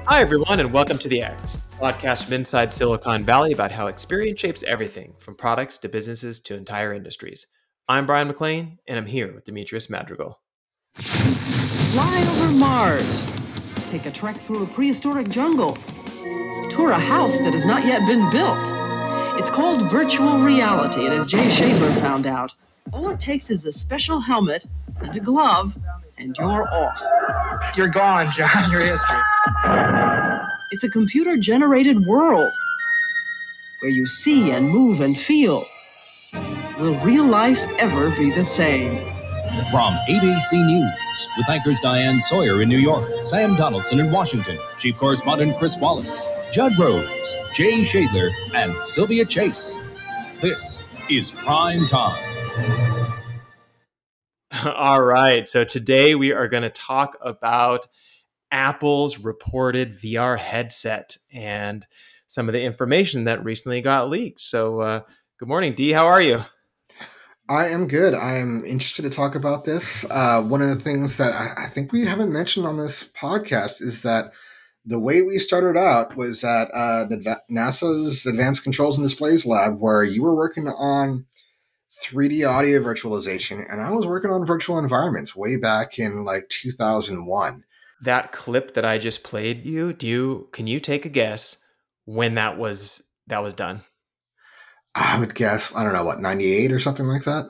Hi, everyone, and welcome to The X, a podcast from inside Silicon Valley about how experience shapes everything from products to businesses to entire industries. I'm Brian McLean, and I'm here with Demetrius Madrigal. Fly over Mars. Take a trek through a prehistoric jungle. Tour a house that has not yet been built. It's called virtual reality, and as Jay Schaefer found out, all it takes is a special helmet and a glove, and you're off. You're gone, John. Your history. It's a computer-generated world where you see and move and feel. Will real life ever be the same? From ABC News, with anchors Diane Sawyer in New York, Sam Donaldson in Washington, Chief Correspondent Chris Wallace, Judd Rose, Jay Shadler, and Sylvia Chase. This is Prime Time. All right, so today we are going to talk about Apple's reported VR headset and some of the information that recently got leaked. So good morning, Dee. How are you? I am good. I'm interested to talk about this. One of the things that I think we haven't mentioned on this podcast is that the way we started out was at NASA's Advanced Controls and Displays Lab, where you were working on 3D audio virtualization, and I was working on virtual environments way back in like 2001. That clip that I just played can you take a guess when that was done? I would guess, I don't know, 98 or something like that?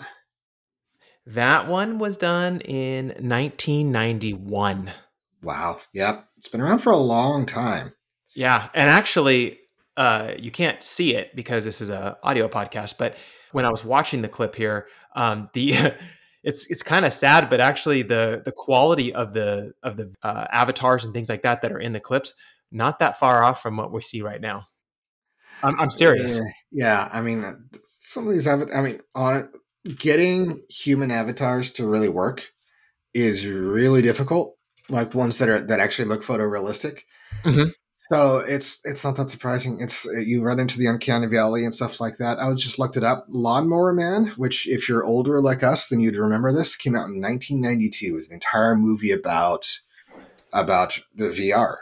That one was done in 1991. Wow. Yep. It's been around for a long time. Yeah. And actually, you can't see it because this is an audio podcast, but when I was watching the clip here, it's kind of sad, but actually the quality of the avatars and things like that are in the clips, not that far off from what we see right now. I'm serious. Yeah. I mean, some of these getting human avatars to really work is really difficult. Like ones that actually look photorealistic. Mm-hmm. So it's not that surprising. You run into the uncanny valley and stuff like that. I just looked it up. Lawnmower Man, which if you're older like us, then you'd remember this, came out in 1992. It was an entire movie about the VR.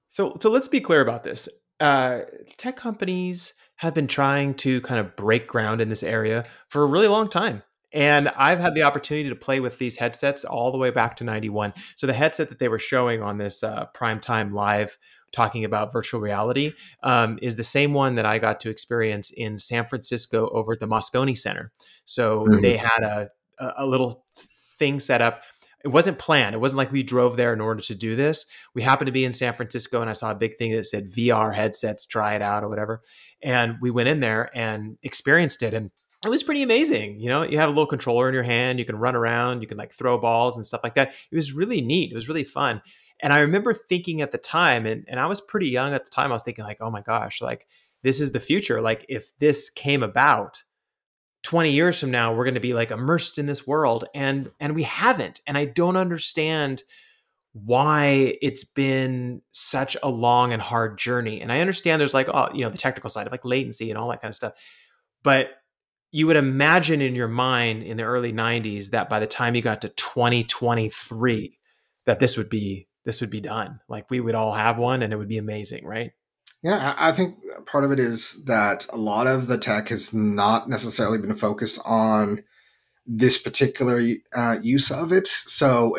So let's be clear about this. Tech companies have been trying to kind of break ground in this area for a really long time. And I've had the opportunity to play with these headsets all the way back to 91. So the headset that they were showing on this Primetime Live talking about virtual reality is the same one that I got to experience in San Francisco over at the Moscone Center. So they had a little thing set up. It wasn't planned. It wasn't like we drove there in order to do this. We happened to be in San Francisco and I saw a big thing that said VR headsets, try it out or whatever. And we went in there and experienced it. And it was pretty amazing. You know, you have a little controller in your hand, you can run around, you can like throw balls and stuff like that. It was really neat. It was really fun. And I remember thinking at the time, and I was pretty young at the time, I was thinking like, oh my gosh, like this is the future. Like if this came about 20 years from now, we're going to be like immersed in this world. And we haven't. And I don't understand why it's been such a long and hard journey. And I understand there's like, the technical side of like latency and all that kind of stuff. But you would imagine in your mind in the early 90s that by the time you got to 2023, that this would be done. Like we would all have one and it would be amazing, right? Yeah, I think part of it is that a lot of the tech has not necessarily been focused on this particular use of it. So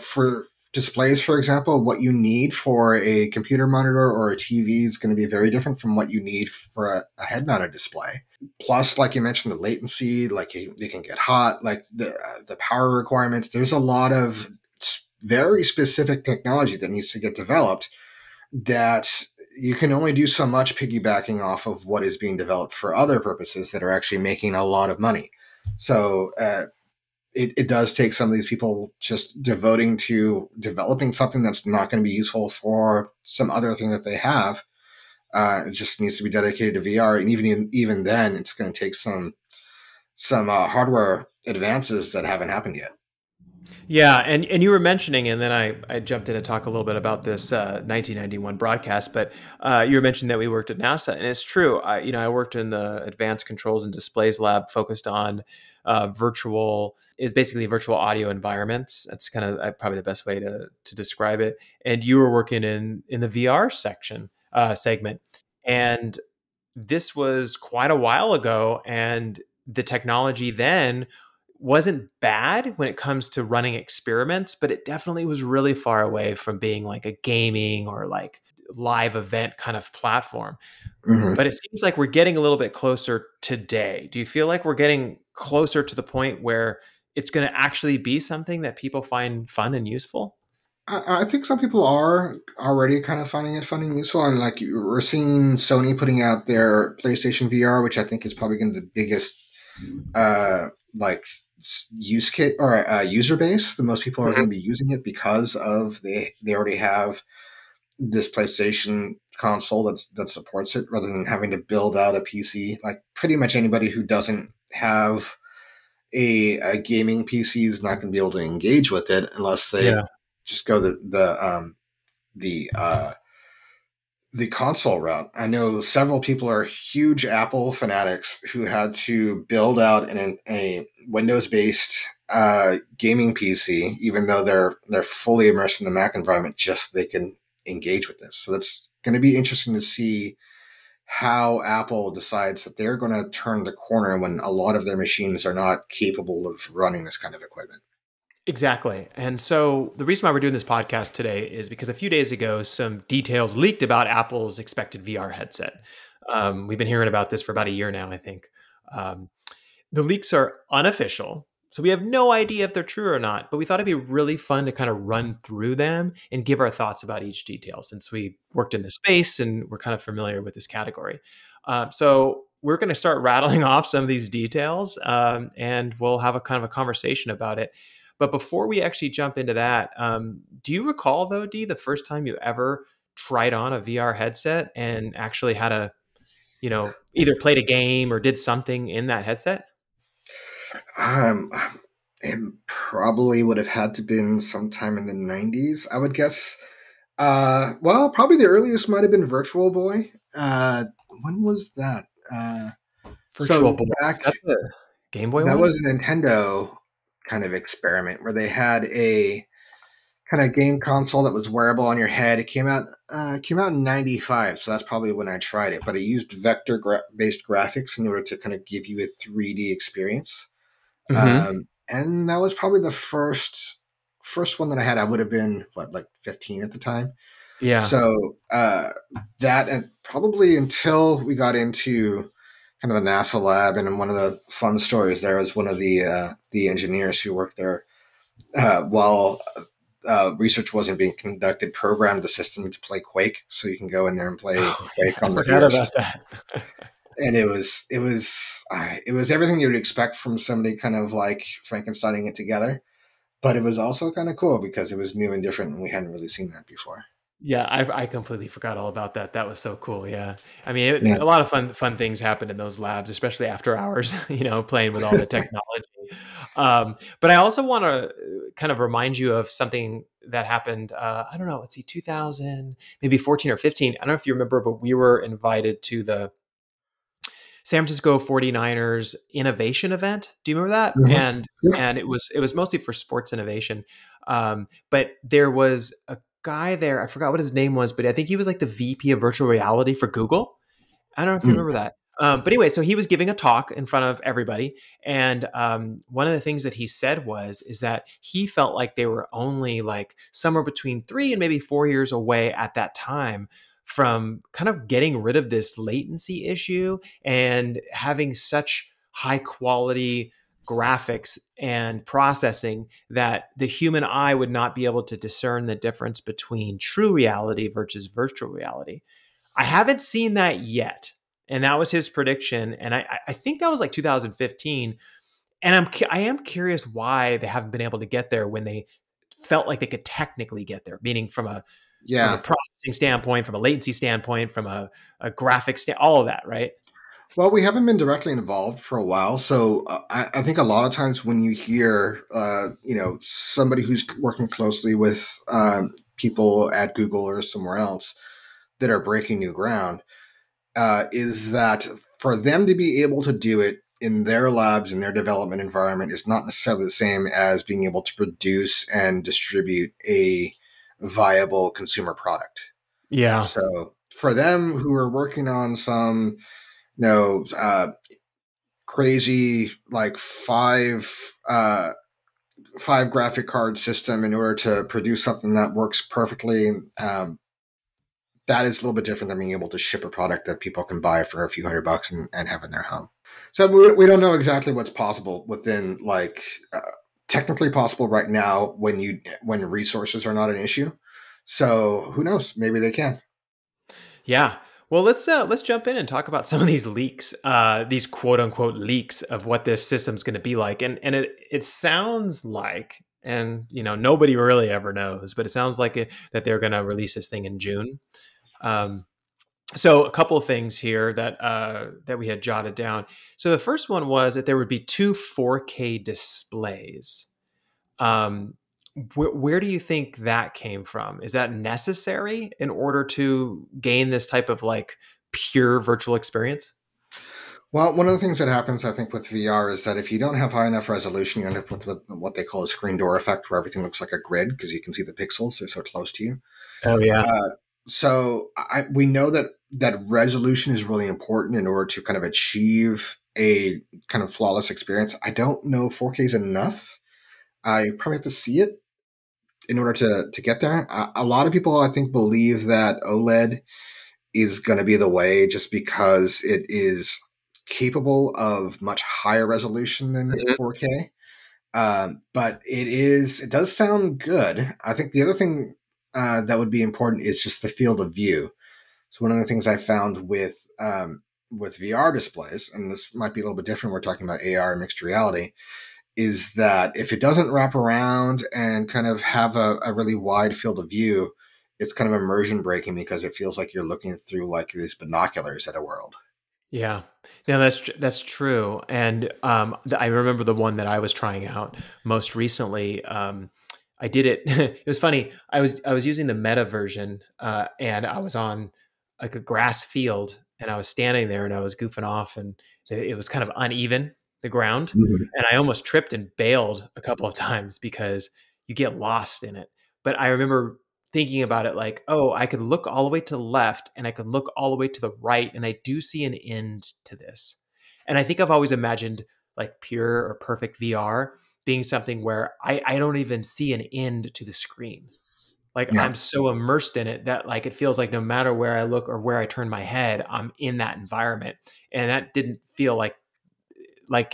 for displays, for example, what you need for a computer monitor or a TV is going to be very different from what you need for a head-mounted display. Plus, like you mentioned, the latency, like they can get hot, like the power requirements. There's a lot of very specific technology that needs to get developed that you can only do so much piggybacking off of what is being developed for other purposes that are actually making a lot of money. So it does take some of these people just devoting to developing something that's not going to be useful for some other thing that they have. It just needs to be dedicated to VR. And even then, it's going to take some hardware advances that haven't happened yet. Yeah, and you were mentioning, and then I jumped in to talk a little bit about this 1991 broadcast, but you were mentioning that we worked at NASA, and it's true. I worked in the Advanced Controls and Displays lab, focused on is basically virtual audio environments. That's kind of probably the best way to describe it. And you were working in the VR section segment, and this was quite a while ago, and the technology then wasn't bad when it comes to running experiments, but it definitely was really far away from being like a gaming or like live event kind of platform. Hmm. But it seems like we're getting a little bit closer today. Do you feel like we're getting closer to the point where it's going to actually be something that people find fun and useful? I think some people are already kind of finding it fun and useful, and like we're seeing Sony putting out their PlayStation VR, which I think is probably going to be the biggest like use kit or user base. The most people are Mhm. going to be using it because of they already have this PlayStation console that supports it, rather than having to build out a PC. Like pretty much anybody who doesn't have a gaming PC is not going to be able to engage with it unless they Yeah. just go the the console route. I know several people are huge Apple fanatics who had to build out a Windows based gaming PC, even though they're fully immersed in the Mac environment, just so they can engage with this. So that's going to be interesting to see how Apple decides that they're going to turn the corner when a lot of their machines are not capable of running this kind of equipment. Exactly. And so the reason why we're doing this podcast today is because a few days ago, some details leaked about Apple's expected VR headset. We've been hearing about this for about a year now, I think. Um, the leaks are unofficial, so we have no idea if they're true or not, but we thought it'd be really fun to kind of run through them and give our thoughts about each detail since we worked in the space and we're kind of familiar with this category. So we're going to start rattling off some of these details, and we'll have a kind of a conversation about it. But before we actually jump into that, do you recall though, Dee, the first time you ever tried on a VR headset and actually had a, either played a game or did something in that headset? Um, it probably would have had to been sometime in the 90s, I would guess. Well, probably the earliest might have been Virtual Boy. When was that? Virtual So Boy. back Is that the Game Boy that one? was a Nintendo kind of experiment where they had a kind of game console that was wearable on your head. It came out in '95, so that's probably when I tried it. But it used based graphics in order to kind of give you a 3D experience. Hmm. And that was probably the first one that I had. I would have been what, like 15 at the time. Yeah. So that, and probably until we got into kind of the NASA lab, and one of the fun stories there was one of the engineers who worked there while research wasn't being conducted, programmed the system to play Quake, so you can go in there and play Oh, yeah, Quake I on the forgot VR about system. that. And it was everything you would expect from somebody kind of like Frankensteining it together, but it was also kind of cool because it was new and different, and we hadn't really seen that before. Yeah, I completely forgot all about that. That was so cool. Yeah, I mean, Yeah. a lot of fun things happened in those labs, especially after hours. Playing with all the technology. But I also want to kind of remind you of something that happened. I don't know. Let's see, 2000, maybe 14 or 15. I don't know if you remember, but we were invited to the San Francisco 49ers innovation event. Do you remember that? Mhm. And Yeah. and it was mostly for sports innovation. But there was a guy there, I forgot what his name was, but I think he was like the VP of virtual reality for Google. I don't know if you Mm. remember that. But anyway, so he was giving a talk in front of everybody, and one of the things that he said is that he felt like they were only like somewhere between 3 and maybe 4 years away at that time from kind of getting rid of this latency issue and having such high quality graphics and processing that the human eye would not be able to discern the difference between true reality versus virtual reality. I haven't seen that yet. And that was his prediction. And I think that was like 2015. And I am curious why they haven't been able to get there when they felt like they could technically get there, meaning from a Yeah. processing standpoint, from a latency standpoint, from a graphic all of that, right? Well, we haven't been directly involved for a while, so I think a lot of times when you hear, somebody who's working closely with people at Google or somewhere else that are breaking new ground, is that for them to be able to do it in their labs in their development environment is not necessarily the same as being able to produce and distribute a viable consumer product. Yeah. So for them who are working on some, crazy like five graphic card system in order to produce something that works perfectly, that is a little bit different than being able to ship a product that people can buy for a few $100 and have in their home. So we don't know exactly what's possible within technically possible right now when resources are not an issue. So who knows? Maybe they can. Yeah. Well, let's jump in and talk about some of these leaks, these quote unquote leaks of what this system's going to be like, and it sounds like, and nobody really ever knows, but it sounds like that they're going to release this thing in June. Um, so a couple of things here that we had jotted down. So the first one was that there would be two 4K displays. Um, where do you think that came from? Is that necessary in order to gain this type of like pure virtual experience? Well, one of the things that happens, I think, with VR is that if you don't have high enough resolution, you end up with what they call a screen door effect, where everything looks like a grid because you can see the pixels; they're so close to you. Oh yeah. Uh, we know that resolution is really important in order to kind of achieve a kind of flawless experience. I don't know if 4K is enough. I probably have to see it in order to get there. A lot of people, I think, believe that OLED is going to be the way just because it is capable of much higher resolution than Mhm. 4K. But it does sound good. I think the other thing that would be important is just the field of view. So one of the things I found with VR displays, and this might be a little bit different, we're talking about AR and mixed reality, is that if it doesn't wrap around and kind of have a really wide field of view, it's kind of immersion breaking because it feels like you're looking through like these binoculars at a world. Yeah, no, that's true. And I remember the one that I was trying out most recently. I did it. It was funny. I was using the meta version, and I was on like a grass field, and I was standing there, and I was goofing off, and it was kind of uneven, the ground, Mhm. and I almost tripped and bailed a couple of times because you get lost in it. But I remember thinking about it like, oh, I could look all the way to the left and I could look all the way to the right, and I do see an end to this. And I think I've always imagined like pure or perfect VR being something where I don't even see an end to the screen. Like Yeah. I'm so immersed in it that like it feels like no matter where I look or where I turn my head, I'm in that environment. And that didn't feel like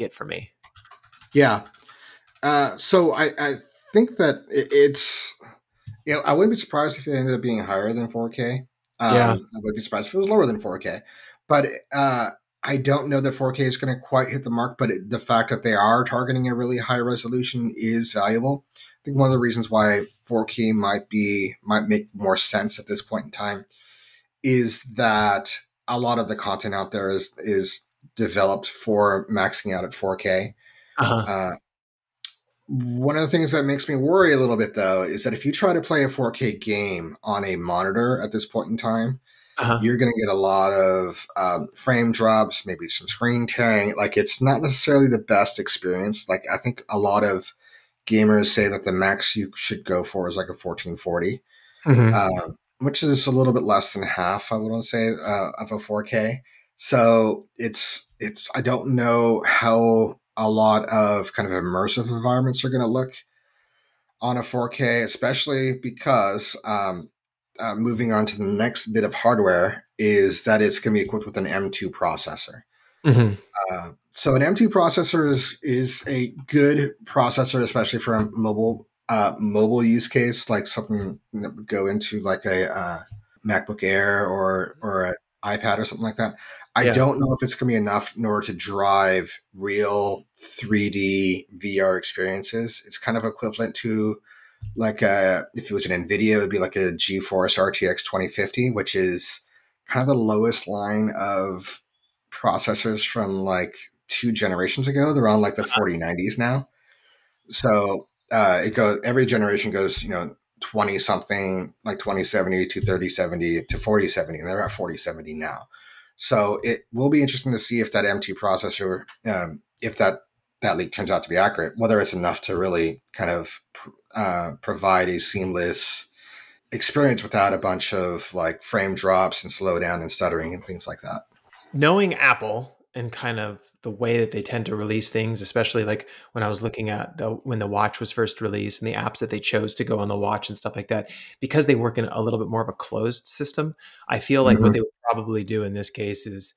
it for me. Yeah. So I think that it's, I wouldn't be surprised if it ended up being higher than 4K. Yeah. I would be surprised if it was lower than 4K. But I don't know that 4K is going to quite hit the mark, but the fact that they are targeting a really high resolution is valuable. I think one of the reasons why 4K might make more sense at this point in time is that a lot of the content out there is developed for maxing out at 4K. Uh-huh. Uh, One of the things that makes me worry a little bit, though, is that if you try to play a 4K game on a monitor at this point in time, Uh-huh. you're going to get a lot of frame drops, maybe some screen tearing. Like, it's not necessarily the best experience. Like, I think a lot of gamers say that the max you should go for is like a 1440, Hmm. which is a little bit less than half, I would want to say, of a 4K. So I don't know how a lot of kind of immersive environments are going to look on a 4K, especially because moving on to the next bit of hardware is that it's going to be equipped with an M2 processor. Hmm. So an M2 processor is a good processor, especially for a mobile use case, like something that would go into like a MacBook Air or an iPad or something like that. I Yeah. don't know if it's going to be enough in order to drive real 3D VR experiences. It's kind of equivalent to like if it was an NVIDIA, it would be like a GeForce RTX 2050, which is kind of the lowest line of processors from like 2 generations ago. They're on like the 4090s now. So it goes, every generation goes, 20 something, like 2070 to 3070 to 4070, and they're at 4070 now. So it will be interesting to see if that M2 processor, if that leak turns out to be accurate, whether it's enough to really kind of provide a seamless experience without a bunch of like frame drops and slowdown and stuttering and things like that. Knowing Apple and kind of the way that they tend to release things, especially like when I was looking at when the watch was first released and the apps that they chose to go on the watch and stuff like that, because they work in a little bit more of a closed system, I feel like what Mm-hmm. they would probably do in this case is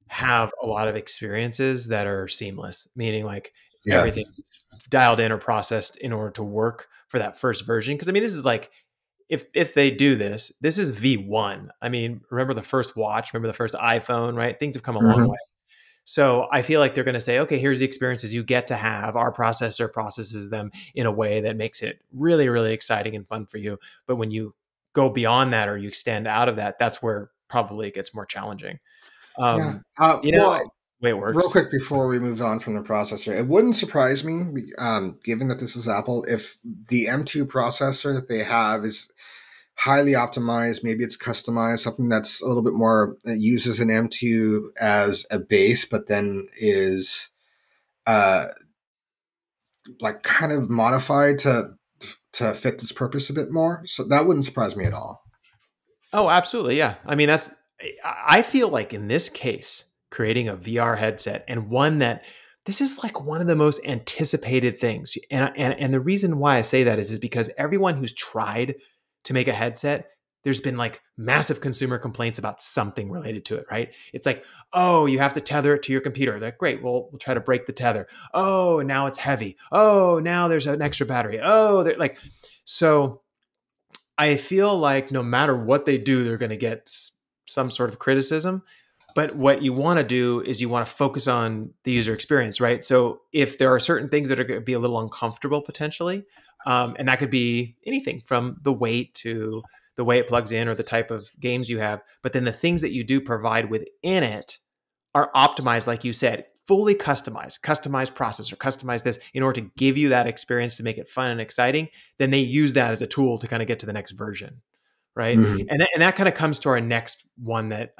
have a lot of experiences that are seamless, meaning like Yeah. everything dialed in or processed in order to work for that first version. Because I mean, this is like, if they do this, this is V1. I mean, remember the first watch, remember the first iPhone, right? Things have come a long Mm-hmm. way. So I feel like they're going to say, okay, here's the experiences you get to have. Our processor processes them in a way that makes it really, really exciting and fun for you. But when you go beyond that or you extend out of that, that's where probably it gets more challenging. Yeah. You know, it's Well, the way it real works. quick before we move on from the processor, it wouldn't surprise me, given that this is Apple, if the M2 processor that they have is highly optimized. Maybe it's customized, something that's a little bit more uses an M2 as a base, but then is uh, like kind of modified to fit this purpose a bit more. So that wouldn't surprise me at all. Oh, absolutely. Yeah. I mean, I feel like in this case, creating a VR headset and one that this is like one of the most anticipated things. And the reason why I say that is because everyone who's tried to make a headset, there's been like massive consumer complaints about something related to it, right? It's like, oh, you have to tether it to your computer. They're like, great. Well, we'll try to break the tether. Oh, now it's heavy. Oh, now there's an extra battery. Oh, they're like, so I feel like no matter what they do, they're going to get some sort of criticism. But what you want to do is you want to focus on the user experience, right? So if there are certain things that are going to be a little uncomfortable potentially, and that could be anything from the weight to the way it plugs in or the type of games you have, but then the things that you do provide within it are optimized, like you said, fully customized processor, customize this in order to give you that experience to make it fun and exciting, then they use that as a tool to kind of get to the next version. Right. Mhm. And that kind of comes to our next one that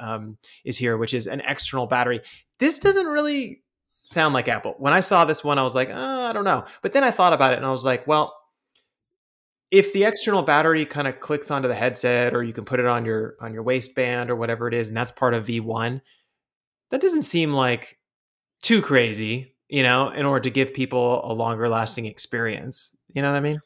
is here, which is an external battery. This doesn't really sound like Apple. When I saw this one, I was like, I don't know. But then I thought about it and I was like, well, if the external battery kind of clicks onto the headset or you can put it on your waistband or whatever it is, and that's part of V1, that doesn't seem like too crazy, in order to give people a longer lasting experience. You know what I mean? It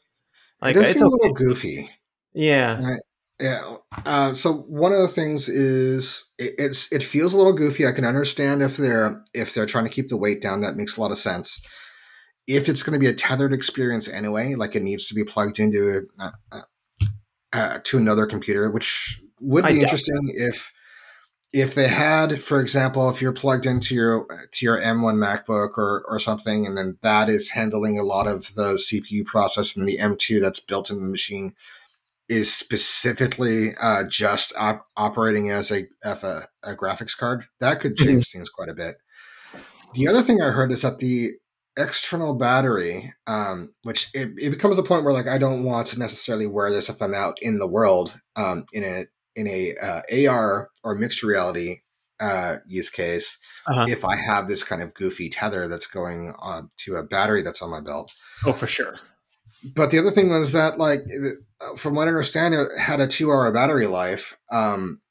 Like does it's seem a okay. little goofy. Yeah. Right. Yeah. So one of the things is it feels a little goofy. I can understand if they're trying to keep the weight down. That makes a lot of sense. If it's going to be a tethered experience anyway, like it needs to be plugged into to another computer, which would I be doubt. interesting if they had, for example, if you're plugged into your M1 MacBook or something, and then that is handling a lot of the CPU processing, the M2 that's built in the machine is specifically just operating as a graphics card, that could Mhm. change things quite a bit. The other thing I heard is that the external battery, which it becomes a point where like I don't want to necessarily wear this if I'm out in the world, in a AR or mixed reality use case. Uh-huh. If I have this kind of goofy tether that's going on to a battery that's on my belt, Oh, for sure. but the other thing was that, like, from what I understand, it had a 2 hour battery life,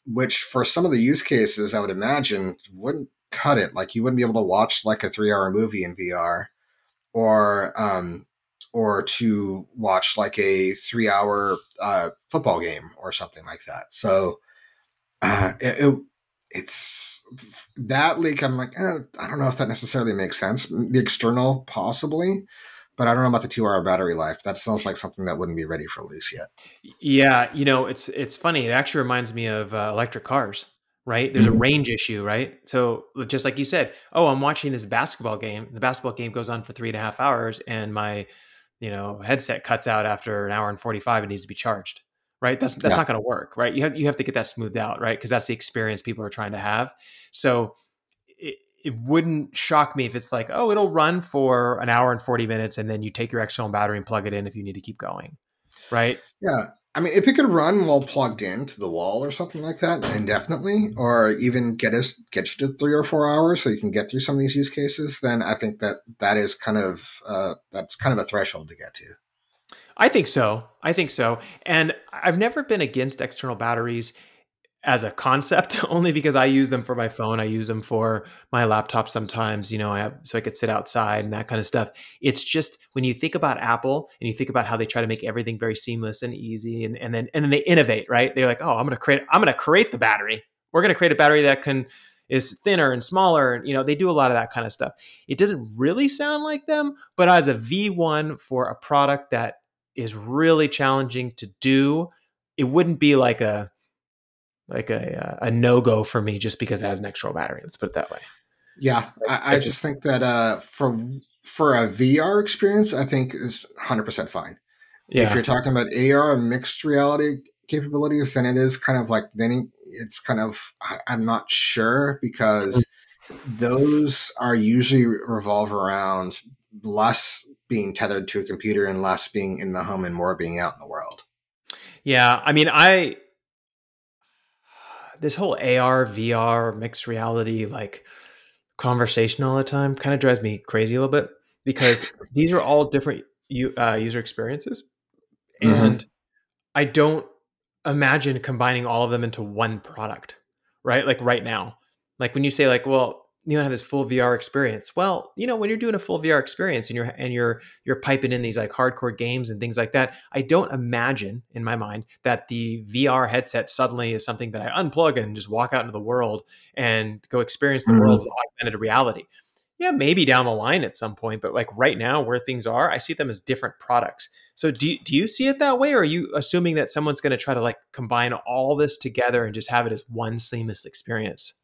which for some of the use cases, I would imagine wouldn't cut it. Like, you wouldn't be able to watch like a 3 hour movie in VR, or to watch like a 3 hour football game or something like that. So uh, it, it it's that leak. I'm like, I don't know if that necessarily makes sense. The external, possibly, but I don't know about the 2 hour battery life. That sounds like something that wouldn't be ready for release yet. Yeah, it's funny. It actually reminds me of electric cars, right? There's a Mhm. range issue, right? So just like you said, oh, I'm watching this basketball game. The basketball game goes on for 3.5 hours, and my headset cuts out after an hour and 45. It needs to be charged, right? That's Yeah. not going to work, right? You have to get that smoothed out, right? Because that's the experience people are trying to have. So it wouldn't shock me if it's like, oh, it'll run for an hour and 40 minutes and then you take your external battery and plug it in if you need to keep going. Right. Yeah. I mean, if it could run while plugged into the wall or something like that indefinitely, or even get you to 3 or 4 hours so you can get through some of these use cases, then I think that is that's kind of a threshold to get to. I think so. I think so. And I've never been against external batteries as a concept, only because I use them for my phone. I use them for my laptop sometimes, so I could sit outside and that kind of stuff. It's just when you think about Apple and you think about how they try to make everything very seamless and easy, and then they innovate, right? They're like, oh, I'm gonna create the battery. We're gonna create a battery that is thinner and smaller. And they do a lot of that kind of stuff. It doesn't really sound like them, but as a V1 for a product that is really challenging to do, it wouldn't be like a no-go for me just because it has an external battery. Let's put it that way. Yeah, I just think that for a VR experience, I think is 100% fine. Yeah. If you're talking about AR and mixed reality capabilities, then it is kind of like it's kind of, I'm not sure, because those are usually revolve around less being tethered to a computer and less being in the home and more being out in the world. Yeah, I mean, this whole AR, VR, mixed reality, like conversation all the time kind of drives me crazy a little bit, because these are all different user experiences. And I don't imagine combining all of them into one product, right? Like right now, like when you say like, well, you don't have this full VR experience. Well, when you're doing a full VR experience and you're piping in these like hardcore games and things like that, I don't imagine in my mind that the VR headset suddenly is something that I unplug and just walk out into the world and go experience the world with augmented reality. Yeah, maybe down the line at some point, but like right now where things are, I see them as different products. So do you see it that way, or are you assuming that someone's going to try to like combine all this together and just have it as one seamless experience?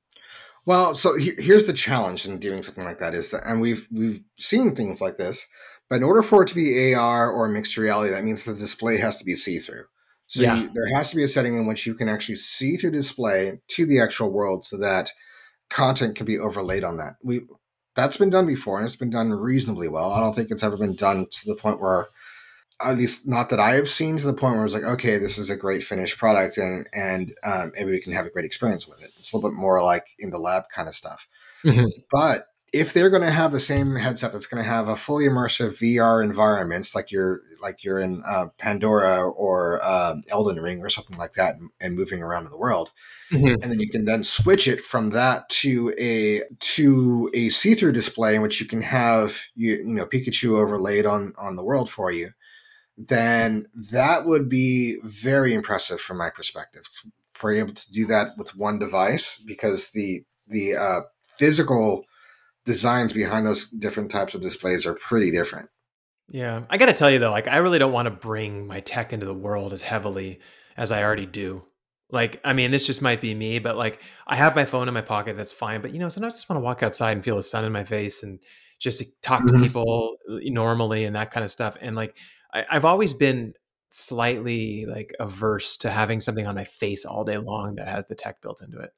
Well, so here's the challenge in doing something like that is that, and we've seen things like this, but in order for it to be AR or mixed reality, that means the display has to be see-through. So Yeah. there has to be a setting in which you can actually see through the display to the actual world, so that content can be overlaid on that. That's been done before, and it's been done reasonably well. I don't think it's ever been done to the point where, at least not that I have seen, to the point where it's like, okay, this is a great finished product, and everybody can have a great experience with it. It's a little bit more like in the lab kind of stuff. Mhm. But if they're going to have the same headset that's going to have a fully immersive VR environments, like you're in Pandora or Elden Ring or something like that, and moving around in the world, Mhm. and then you can then switch it from that to a see-through display in which you can have Pikachu overlaid on the world for you, then that would be very impressive from my perspective, for you able to do that with one device, because the physical designs behind those different types of displays are pretty different. Yeah. I got to tell you though, like I really don't want to bring my tech into the world as heavily as I already do. Like, I mean, this just might be me, but like I have my phone in my pocket, that's fine. But sometimes I just want to walk outside and feel the sun in my face and just talk to people normally and that kind of stuff. And like I've always been slightly like averse to having something on my face all day long that has the tech built into it.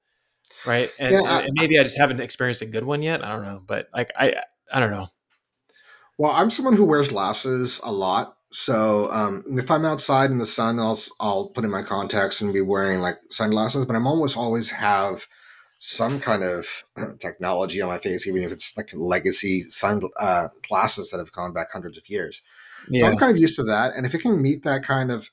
Right. And, Yeah, and, and maybe I just haven't experienced a good one yet. I don't know. But like I don't know. well, I'm someone who wears glasses a lot. So if I'm outside in the sun, I'll put in my contacts and be wearing like sunglasses. But I'm always have some kind of technology on my face, even if it's like legacy glasses that have gone back hundreds of years. So I'm Yeah. kind of used to that. And if it can meet that kind of,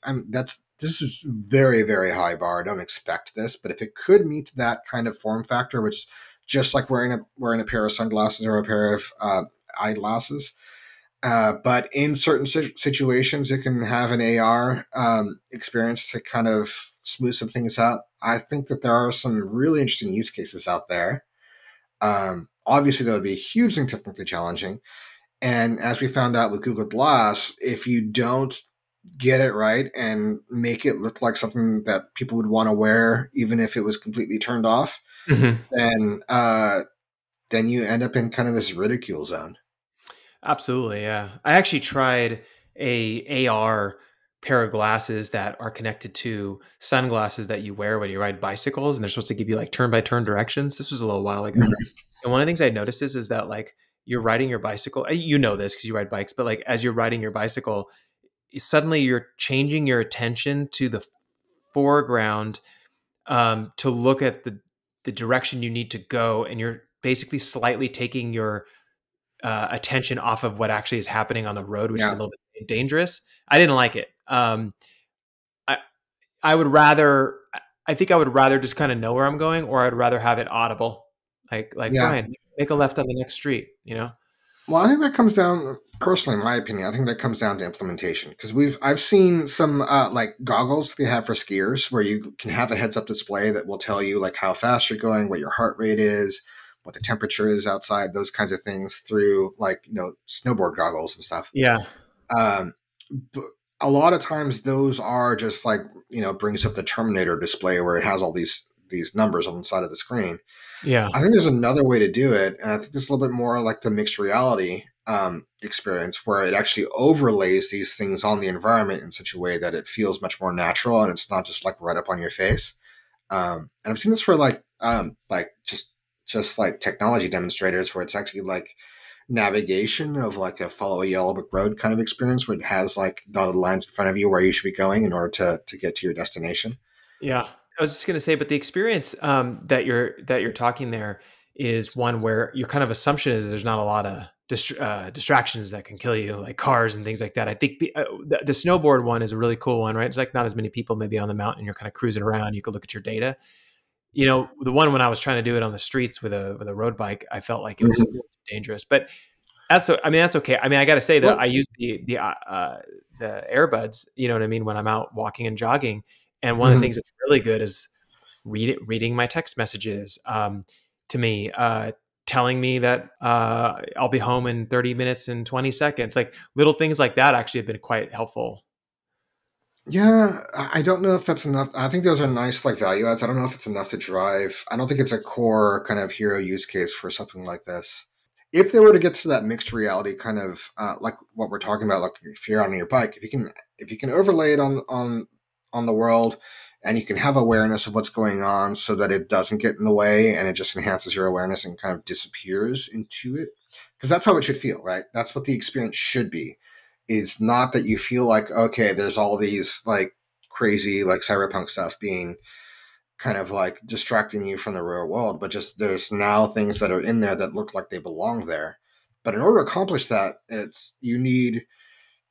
this is very, very high bar. I don't expect this, but if it could meet that kind of form factor, which just like wearing a pair of sunglasses or a pair of eyeglasses, but in certain situations, it can have an AR experience to kind of smooth some things out. I think that there are some really interesting use cases out there. Obviously, that would be hugely technically challenging. And as we found out with Google Glass, if you don't get it right and make it look like something that people would want to wear, even if it was completely turned off, Mhm. then you end up in kind of this ridicule zone. Absolutely, yeah. I actually tried a AR pair of glasses that are connected to sunglasses that you wear when you ride bicycles, and they're supposed to give you like turn by turn directions. This was a little while ago. Mhm. And one of the things I noticed is that like you're riding your bicycle, you know this because you ride bikes, but like as you're riding your bicycle, suddenly you're changing your attention to the foreground, to look at the direction you need to go, and you're basically slightly taking your attention off of what actually is happening on the road, which is a Yeah. little bit dangerous. I didn't like it. I I would rather. I think I would rather just kind of know where I'm going, or I'd rather have it audible, like Yeah. Brian, make a left on the next street. Well, I think that comes down, personally, in my opinion, I think that comes down to implementation because I've seen some like goggles they have for skiers where you can have a heads up display that will tell you like how fast you're going, what your heart rate is, what the temperature is outside, those kinds of things through like, snowboard goggles and stuff. Yeah, Um, but a lot of times those are just like, brings up the Terminator display where it has all these numbers on the side of the screen. yeah, I think there's another way to do it, and I think it's a little bit more like the mixed reality experience, where it actually overlays these things on the environment in such a way that it feels much more natural, and it's not just like right up on your face. And I've seen this for like just like technology demonstrators, where it's actually like navigation of like a follow a yellow brick road kind of experience, where it has like dotted lines in front of you where you should be going in order to get to your destination. yeah. I was just gonna say, but the experience that you're talking there is one where your kind of assumption is there's not a lot of distractions that can kill you, like cars and things like that. I think the snowboard one is a really cool one, right? It's like not as many people maybe on the mountain. You're kind of cruising around. You could look at your data. The one when I was trying to do it on the streets with a road bike, I felt like it was a Mhm. little too dangerous. But that's okay. I mean, I got to say that Well, I use the earbuds. You know what I mean, when I'm out walking and jogging. And one of the mhm. things that's really good is reading my text messages, to me, telling me that I'll be home in 30 minutes and 20 seconds. Like little things like that actually have been quite helpful. Yeah, I don't know if that's enough. I think those are nice like value adds. I don't know if it's enough to drive. I don't think it's a core kind of hero use case for something like this. If they were to get to that mixed reality kind of like what we're talking about, like if you're on your bike, if you can overlay it on the world, and you can have awareness of what's going on so that it doesn't get in the way and it just enhances your awareness and kind of disappears into it, because that's how it should feel, right? That's what the experience should be. Is not that you feel like, okay, there's all these like crazy like cyberpunk stuff being kind of like distracting you from the real world, but just there's now things that are in there that look like they belong there. But in order to accomplish that, it's you need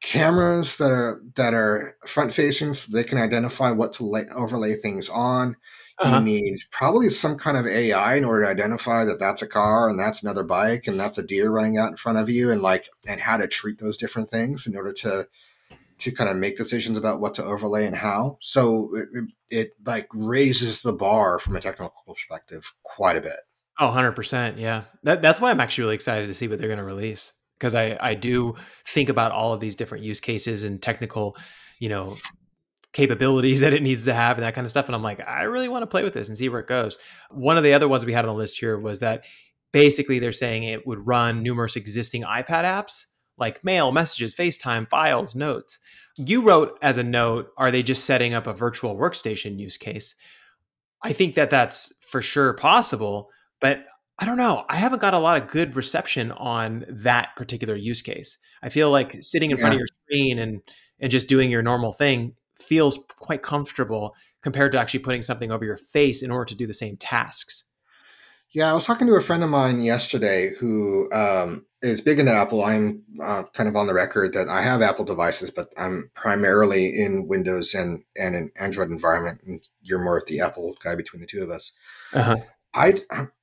cameras that are front facing so they can identify what to overlay things on. You Uh-huh. need probably some kind of AI in order to identify that that's a car and that's another bike and that's a deer running out in front of you, and how to treat those different things in order to kind of make decisions about what to overlay and how. So it like raises the bar from a technical perspective quite a bit. Oh, 100%. Yeah. That's why I'm actually really excited to see what they're going to release. Because I do think about all of these different use cases and technical, you know, capabilities that it needs to have and that kind of stuff. And I'm like, I really want to play with this and see where it goes. One of the other ones we had on the list here was that basically they're saying it would run numerous existing iPad apps like mail, messages, FaceTime, files, notes. You wrote as a note, are they just setting up a virtual workstation use case? I think that that's for sure possible, but I don't know. I haven't got a lot of good reception on that particular use case. I feel like sitting in front Yeah. of your screen and just doing your normal thing feels quite comfortable compared to actually putting something over your face in order to do the same tasks. Yeah, I was talking to a friend of mine yesterday who is big into Apple. I'm kind of on the record that I have Apple devices, but I'm primarily in Windows and an Android environment. And you're more of the Apple guy between the two of us. Uh-huh.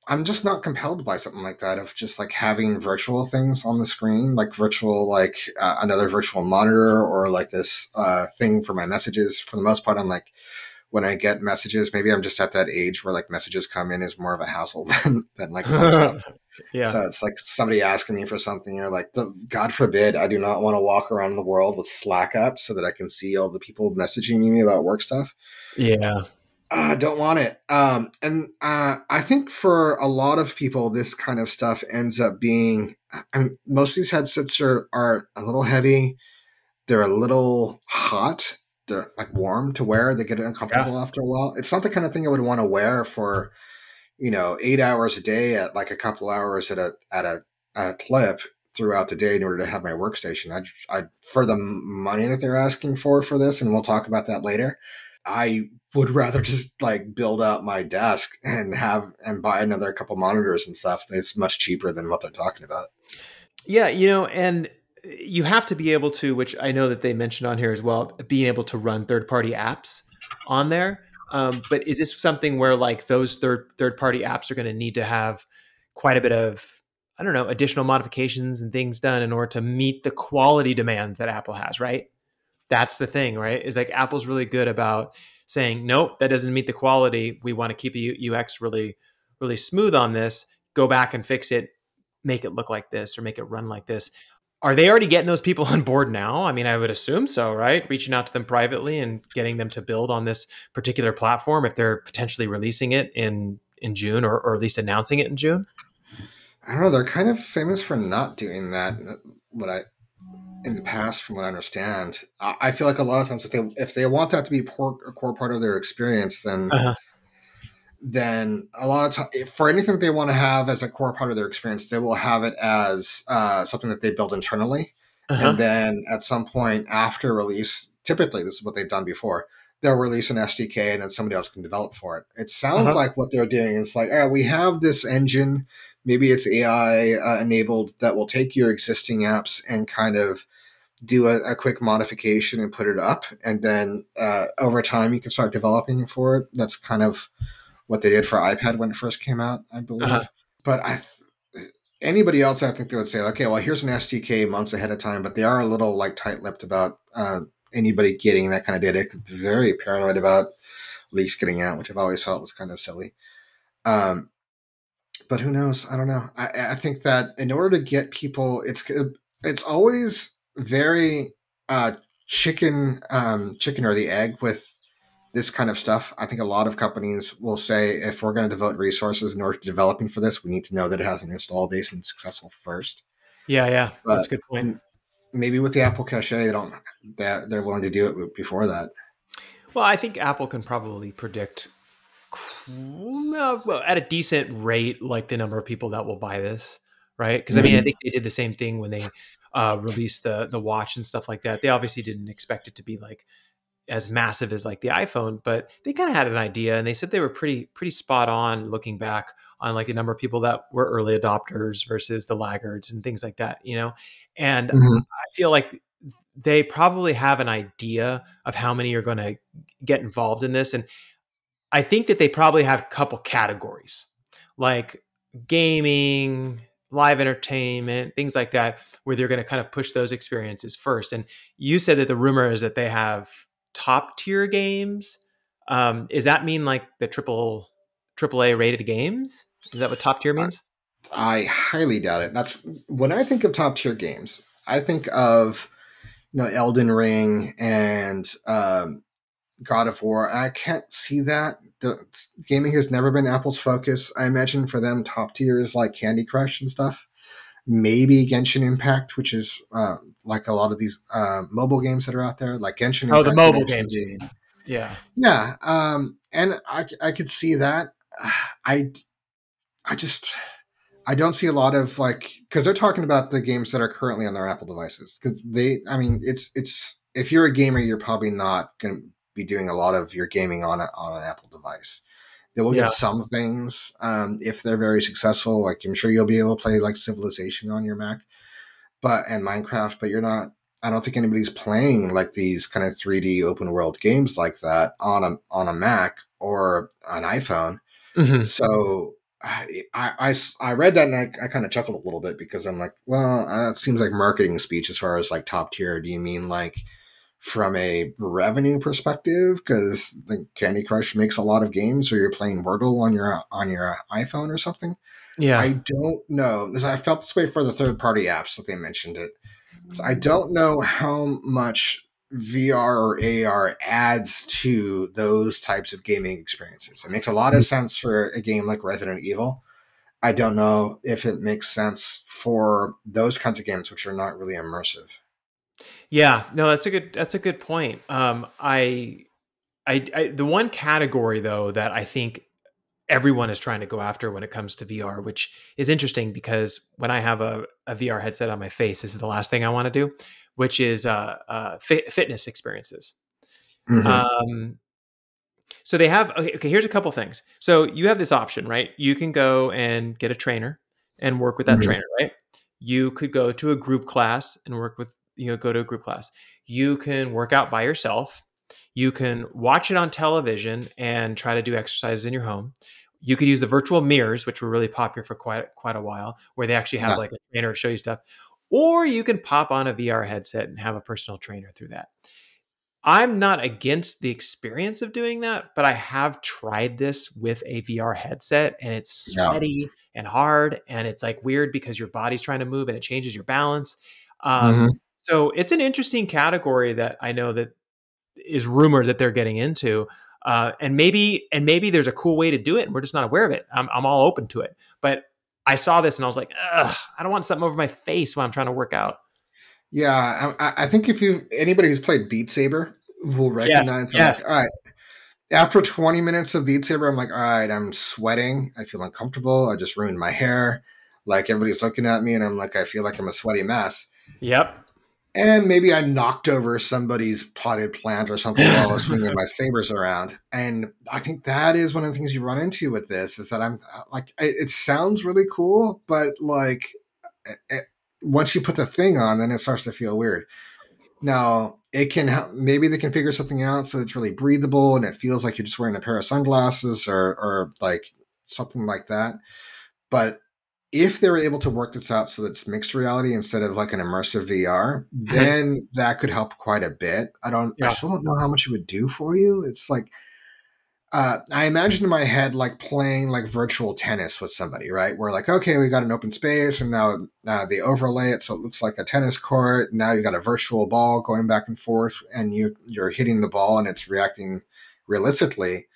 I'm just not compelled by something like that of just like having virtual things on the screen, like virtual, like another virtual monitor or like this thing for my messages. For the most part, I'm like, when I get messages, maybe I'm just at that age where like messages come in as more of a hassle than like fun stuff. Yeah. So it's like somebody asking me for something. You're like, God forbid, I do not want to walk around the world with Slack up so that I can see all the people messaging me about work stuff. Yeah. I don't want it. And I think for a lot of people, this kind of stuff ends up being, most of these headsets are a little heavy. They're a little hot. they're like warm to wear. They get Yeah. uncomfortable after a while. It's not the kind of thing I would want to wear for 8 hours a day at like a couple hours at a clip throughout the day in order to have my workstation. I for the money that they're asking for this, and we'll talk about that later. I would rather just like build out my desk and buy another couple monitors and stuff. It's much cheaper than what they're talking about. Yeah, and you have to be able to, which I know that they mentioned on here as well, being able to run third-party apps on there. But is this something where like those third-party apps are going to need to have quite a bit of, I don't know, additional modifications and things done in order to meet the quality demands that Apple has, right? That's the thing, right? Is like Apple's really good about saying, nope, that doesn't meet the quality. We want to keep a UX really, really smooth on this. Go back and fix it, make it look like this or make it run like this. Are they already getting those people on board now? I mean, I would assume so, right? Reaching out to them privately and getting them to build on this particular platform if they're potentially releasing it in June or at least announcing it in June. I don't know. They're kind of famous for not doing that. What I in the past, from what I understand, I feel like a lot of times if they want that to be a core part of their experience, Uh-huh. then a lot of time for anything that they want to have as a core part of their experience, they will have it as something that they build internally, and Uh-huh. then at some point after release, typically this is what they've done before. They'll release an SDK and then somebody else can develop for it. It sounds Uh-huh. like what they're doing is like, oh, we have this engine, maybe it's AI enabled that will take your existing apps and kind of do a quick modification and put it up, and then over time you can start developing for it. That's kind of what they did for iPad when it first came out, I Uh-huh. believe. But anybody else, I think they would say, okay, well, here's an SDK months ahead of time, but they are a little like tight-lipped about anybody getting that kind of data. They're very paranoid about leaks getting out, which I've always felt was kind of silly. Um, but who knows? I don't know. I think that in order to get people, it's always very uh, chicken or the egg with this kind of stuff. I think a lot of companies will say if we're going to devote resources in order to developing for this, we need to know that it has an install base and successful first. Yeah, yeah. That's But a good point. maybe with the Apple Cache, they're willing to do it before that. Well, I think Apple can probably predict well, at a decent rate, like the number of people that will buy this, right? Because I mean, I Mm-hmm. think they did the same thing when they released the watch and stuff like that. They obviously didn't expect it to be like as massive as like the iPhone, but they kind of had an idea, and they said they were pretty spot on looking back on like the number of people that were early adopters versus the laggards and things like that. And Mm-hmm. I feel like they probably have an idea of how many are going to get involved in this, and I think that they probably have a couple categories like gaming, live entertainment, things like that, where they're going to kind of push those experiences first. And you said that the rumor is that they have top tier games. Does that mean like the triple A rated games? Is that what top tier means? I highly doubt it. That's when I think of top tier games. I think of Elden Ring and God of War. I can't see that. Gaming has never been Apple's focus. I imagine for them, top tier is like Candy Crush and stuff. Maybe Genshin Impact, which is like a lot of these mobile games that are out there. Like Genshin Oh, the Impact could mobile actually games, you be, mean? Yeah. yeah. And I could see that. I I just I don't see a lot of like because they're talking about the games that are currently on their Apple devices because I mean it's if you're a gamer you're probably not going to be doing a lot of your gaming on an Apple device. They will get Yeah. some things if they're very successful. Like I'm sure you'll be able to play like Civilization on your Mac, and Minecraft, but you're not. I don't think anybody's playing like these kind of 3D open world games like that on a Mac or an iPhone. Hmm. So I read that and I kind of chuckled a little bit because I'm like, well, it seems like marketing speech as far as like top tier. Do you mean like from a revenue perspective? Because the Candy Crush makes a lot of games, or you're playing Wordle on your iPhone or something. Yeah. I don't know. I felt this way for the third party apps that they mentioned it. So I don't know how much VR or AR adds to those types of gaming experiences. It makes a lot of sense for a game like Resident Evil. I don't know if it makes sense for those kinds of games, which are not really immersive. Yeah, no, that's a good point. The one category though that I think everyone is trying to go after when it comes to VR, which is interesting because when I have a VR headset on my face, this is the last thing I want to do, which is fitness experiences. Hmm. Um, so they have okay. Here's a couple things. So you have this option, right? You can go and get a trainer and work with that Hmm. trainer, right? You could go to a group class and work with go to a group class. You can work out by yourself. You can watch it on television and try to do exercises in your home. You could use the virtual mirrors, which were really popular for quite a while, where they actually have Yeah. like a trainer show you stuff. Or you can pop on a VR headset and have a personal trainer through that. I'm not against the experience of doing that, but I have tried this with a VR headset and it's Yeah. sweaty and hard and it's like weird because your body's trying to move and it changes your balance. Hmm. So it's an interesting category that I know that is rumored that they're getting into. And maybe there's a cool way to do it and we're just not aware of it. I'm all open to it. But I saw this and I was like, ugh, I don't want something over my face while I'm trying to work out. Yeah. I think if you anybody who's played Beat Saber will Yes, recognize. I'm like, yes. all right. After 20 minutes of Beat Saber, I'm like, all right, I'm sweating. I feel uncomfortable. I just ruined my hair. Like everybody's looking at me, and I'm like, I feel like I'm a sweaty mess. Yep. And maybe I knocked over somebody's potted plant or something while I was swinging my sabers around. And I think that is one of the things you run into with this is that I'm like, it sounds really cool, but like, it, once you put the thing on, then it starts to feel weird. Now, it can maybe they can figure something out so it's really breathable and it feels like you're just wearing a pair of sunglasses or like something like that. But if they were able to work this out so that it's mixed reality instead of like an immersive VR, then that could help quite a bit. I Yeah. still don't know how much it would do for you. It's like, I imagine in my head like playing like virtual tennis with somebody, right? Where like, okay, we got an open space, and now they overlay it so it looks like a tennis court. Now you got a virtual ball going back and forth, and you're hitting the ball, and it's reacting realistically.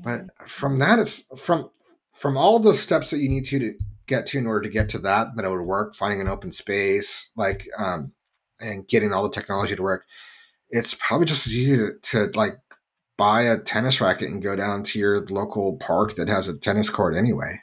But from that, it's from all the steps that you need to get to in order to get to that it would work. Finding an open space, like, and getting all the technology to work. It's probably just as easy to like buy a tennis racket and go down to your local park that has a tennis court anyway.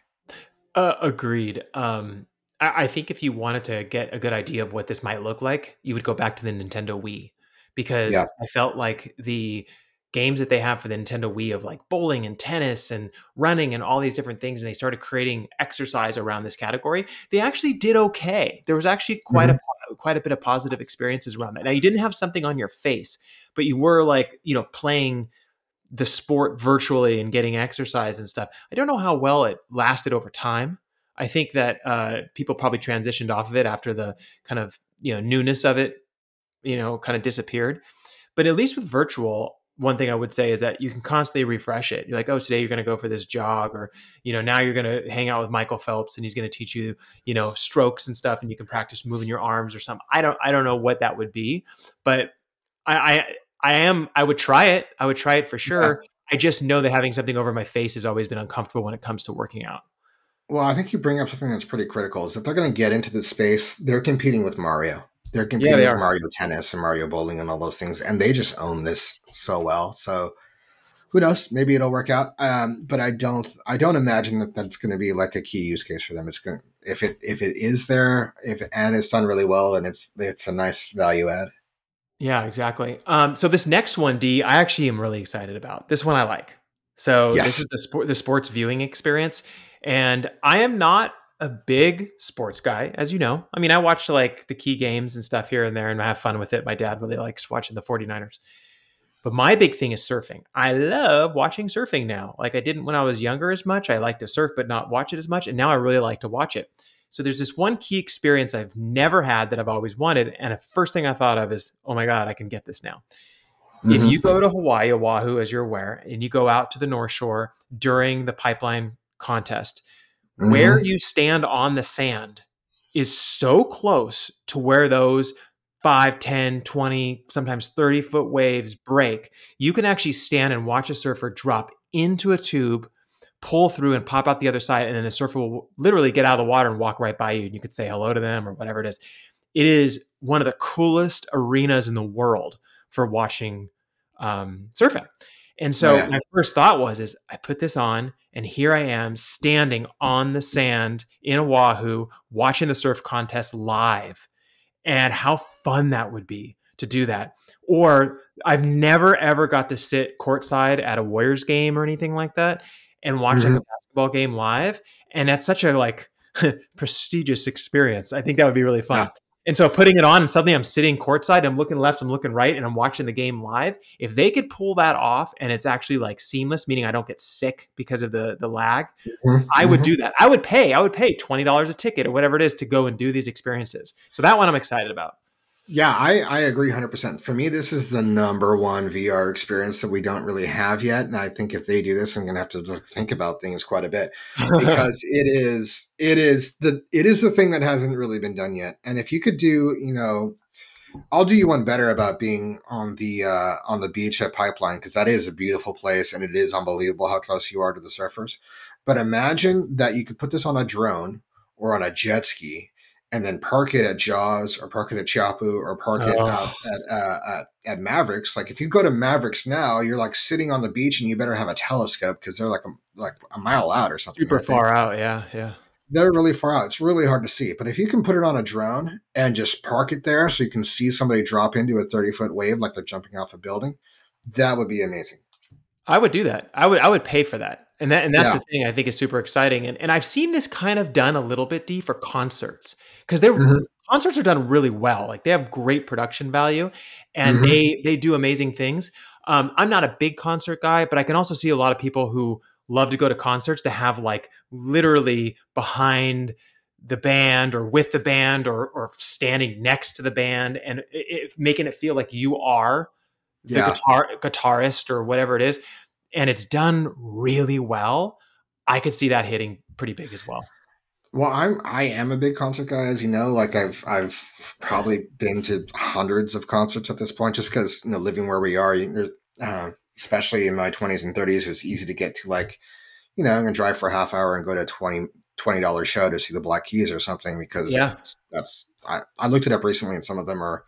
Agreed. I think if you wanted to get a good idea of what this might look like, you would go back to the Nintendo Wii Yeah. because I felt like the games that they have for the Nintendo Wii of like bowling and tennis and running and all these different things, and they started creating exercise around this category. They actually did okay. There was actually Hmm. quite a bit of positive experiences around that. Now you didn't have something on your face, but you were like playing the sport virtually and getting exercise and stuff. I don't know how well it lasted over time. I think that people probably transitioned off of it after the kind of newness of it, kind of disappeared. But at least with virtual, one thing I would say is that you can constantly refresh it. You're like, oh, today you're going to go for this jog, or now you're going to hang out with Michael Phelps and he's going to teach you, strokes and stuff, and you can practice moving your arms or something. I don't know what that would be, but I I would try it. I would try it for Yeah. sure. I just know that having something over my face has always been uncomfortable when it comes to working out. Well, I think you bring up something that's pretty critical. Is if they're going to get into this space, they're competing with Mario. They're Yeah, competing they with are. Mario Tennis and Mario Bowling and all those things, and they just own this so well. So who knows? Maybe it'll work out. But I don't imagine that that's going to be like a key use case for them. It's going if it is there, if and it's done really well, and it's a nice value add. Yeah, exactly. So this next one, D, I actually am really excited about. This one I like. So this Yes. is the sports viewing experience, and I am not a big sports guy, as you know. I mean, I watch like the key games and stuff here and there, and I have fun with it. My dad really likes watching the 49ers. But my big thing is surfing. I love watching surfing now. Like I didn't when I was younger as much. I like to surf, but not watch it as much. And now I really like to watch it. So there's this one key experience I've never had that I've always wanted. And the first thing I thought of is, oh my God, I can get this now. If Hmm. you go to Hawaii, Oahu, as you're aware, and you go out to the North Shore during the pipeline contest, where Hmm. you stand on the sand is so close to where those 5, 10, 20, sometimes 30-foot waves break. You can actually stand and watch a surfer drop into a tube, pull through and pop out the other side. And then the surfer will literally get out of the water and walk right by you. And you could say hello to them or whatever it is. it is one of the coolest arenas in the world for watching surfing. And Oh so yeah. my first thought is I put this on and here I am standing on the sand in Oahu watching the surf contest live, and how fun that would be to do that. Or I've never ever got to sit courtside at a Warriors game or anything like that and watch like Hmm. a basketball game live. And that's such a like prestigious experience. I think that would be really Yeah. fun. And so putting it on and suddenly I'm sitting courtside, I'm looking left, I'm looking right, and I'm watching the game live. If they could pull that off and it's actually like seamless, meaning I don't get sick because of the lag, I would Hmm. do that. I would pay $20 a ticket or whatever it is to go and do these experiences. So that one I'm excited about. Yeah, I agree 100%. For me, this is the number one VR experience that we don't really have yet. And I think if they do this, I'm going to have to think about things quite a bit, because it is the thing that hasn't really been done yet. And if you could do, I'll do you one better about being on the beach at Pipeline, because that is a beautiful place and it is unbelievable how close you are to the surfers. But imagine that you could put this on a drone or on a jet ski and then park it at Jaws or park it at Chapu or park it out Oh, at Mavericks. Like if you go to Mavericks now, you're like sitting on the beach and you better have a telescope because they're like a mile out or something, super aren't they? far out. Yeah, yeah. They're really far out. It's really hard to see. But if you can put it on a drone and just park it there so you can see somebody drop into a 30-foot wave like they're jumping off a building, that would be amazing. I would do that. I would pay for that. And that's Yeah. the thing I think is super exciting. And I've seen this kind of done a little bit, D, for concerts. Because they're Hmm. concerts are done really well. Like they have great production value and Hmm. they do amazing things. I'm not a big concert guy, but I can also see a lot of people who love to go to concerts to have like literally behind the band or with the band or standing next to the band and making it feel like you are the Yeah. guitarist or whatever it is, and it's done really well. I could see that hitting pretty big as well. Well, I am a big concert guy, as you know. Like I've probably been to hundreds of concerts at this point, just because living where we are, especially in my 20s and 30s, it was easy to get to. Like I'm gonna drive for a half hour and go to a $20 show to see the Black Keys or something, because Yeah, I looked it up recently and some of them are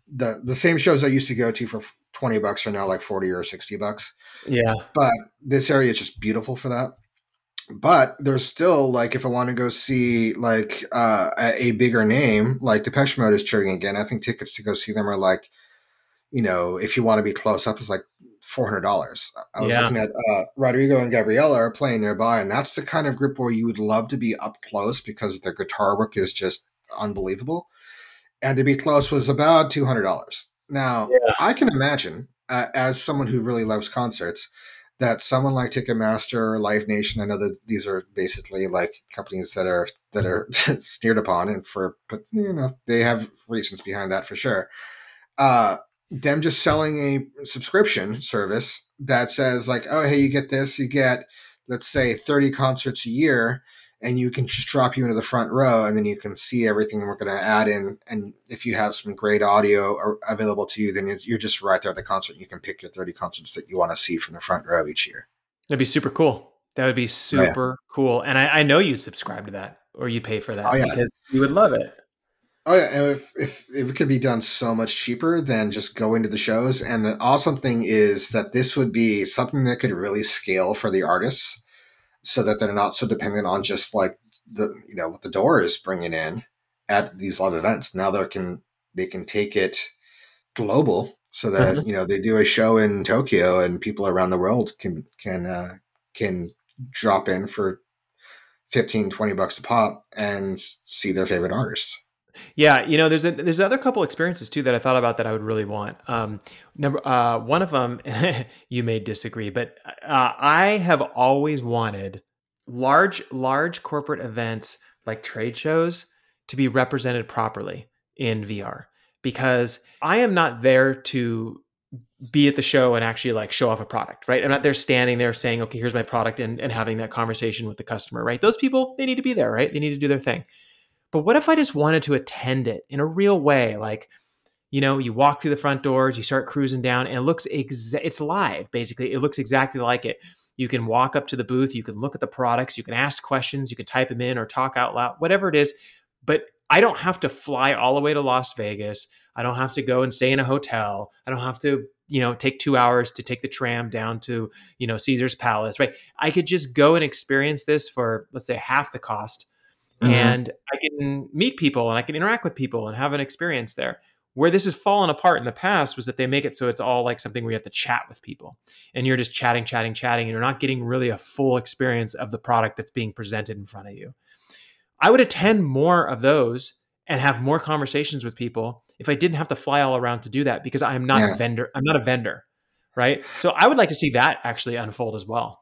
the same shows I used to go to for $20 are now like 40 or $60. yeah, But this area is just beautiful for that. But there's still, like, if I want to go see like a bigger name, like Depeche Mode is touring again. I think tickets to go see them are like, if you want to be close up, is like $400. I was yeah. looking at Rodrigo and Gabriella are playing nearby, and that's the kind of group where you would love to be up close because their guitar work is just unbelievable. And to be close was about $200. Now, Yeah. I can imagine, as someone who really loves concerts, that someone like Ticketmaster or Live Nation, I know that these are basically like companies that are steered upon, and but they have reasons behind that for sure. Uh, them just selling a subscription service that says like, oh, hey, you get this, you get, let's say, 30 concerts a year, and you can just drop you into the front row, and then you can see everything we're going to add in. And if you have some great audio available to you, then you're just right there at the concert. You can pick your 30 concerts that you want to see from the front row each year. That'd be super cool. That would be Oh yeah. super cool. And I know you'd subscribe to that or you pay for Oh that yeah. because you would love it. Oh yeah, and if it could be done so much cheaper than just going to the shows. And the awesome thing is that this would be something that could really scale for the artists, so that they're not so dependent on just like what the door is bringing in at these live events. Now they can take it global, so that Mhm. they do a show in Tokyo and people around the world can drop in for 15-20 bucks a pop and see their favorite artists. Yeah, there's other couple experiences too that I thought about that I would really want. Number one of them, you may disagree, but I have always wanted large corporate events like trade shows to be represented properly in VR, because I am not there to be at the show and actually like show off a product, right? I'm not there standing there saying, okay, here's my product, and having that conversation with the customer, right? Those people, they need to be there, right? They need to do their thing. But what if I just wanted to attend it in a real way? Like, you walk through the front doors, you start cruising down, and it looks it's live, basically. It looks exactly like it. You can walk up to the booth, you can look at the products, you can ask questions, you can type them in or talk out loud, whatever it is. But I don't have to fly all the way to Las Vegas. I don't have to go and stay in a hotel. I don't have to, take 2 hours to take the tram down to, Caesar's Palace, right? I could just go and experience this for, let's say, half the cost. Mm-hmm. And I can meet people and I can interact with people and have an experience there. Where this has fallen apart in the past was that they make it so it's all like something where you have to chat with people and you're just chatting, and you're not getting really a full experience of the product that's being presented in front of you. I would attend more of those and have more conversations with people if I didn't have to fly all around to do that, because I'm not Yeah. a vendor. I'm not a vendor, right? So I would like to see that actually unfold as well.